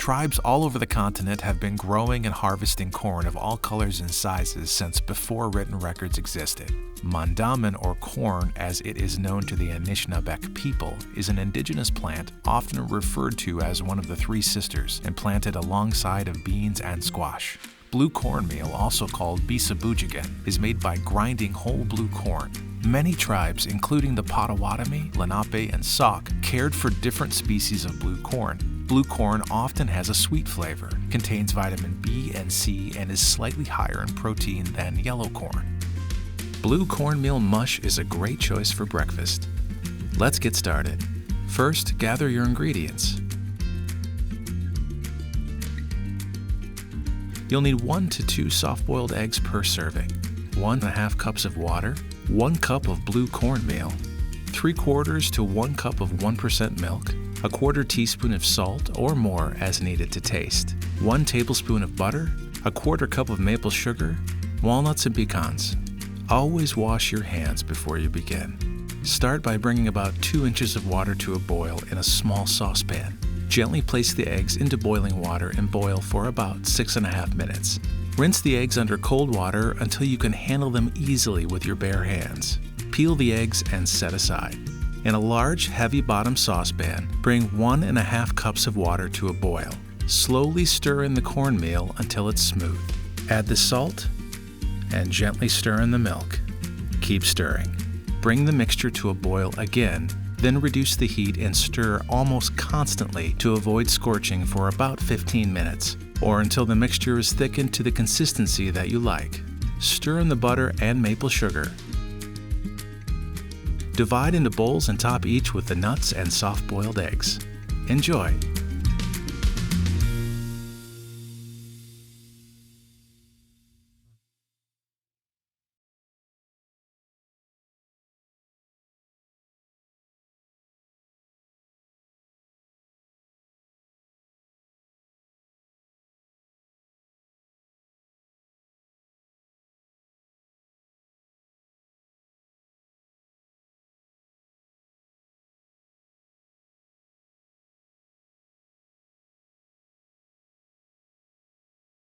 Tribes all over the continent have been growing and harvesting corn of all colors and sizes since before written records existed. Mandammin, or corn as it is known to the Anishinaabemowin people, is an indigenous plant often referred to as one of the three sisters and planted alongside of beans and squash. Blue cornmeal, also called bisabujagan, is made by grinding whole blue corn. Many tribes, including the Potawatomi, Lenape, and Sauk, cared for different species of blue corn. Blue corn often has a sweet flavor, contains vitamin B and C, and is slightly higher in protein than yellow corn. Blue cornmeal mush is a great choice for breakfast. Let's get started. First, gather your ingredients. You'll need 1 to 2 soft-boiled eggs per serving, 1½ cups of water, 1 cup of blue cornmeal, 3/4 to 1 cup of 1% milk, 1/4 teaspoon of salt or more as needed to taste, 1 tablespoon of butter, 1/4 cup of maple sugar, walnuts and pecans. Always wash your hands before you begin. Start by bringing about 2 inches of water to a boil in a small saucepan. Gently place the eggs into boiling water and boil for about 6½ minutes. Rinse the eggs under cold water until you can handle them easily with your bare hands. Peel the eggs and set aside. In a large, heavy-bottom saucepan, bring 1½ cups of water to a boil. Slowly stir in the cornmeal until it's smooth. Add the salt and gently stir in the milk. Keep stirring. Bring the mixture to a boil again, then reduce the heat and stir almost constantly to avoid scorching for about 15 minutes, or until the mixture is thickened to the consistency that you like. Stir in the butter and maple sugar. Divide into bowls and top each with the nuts and soft-boiled eggs. Enjoy!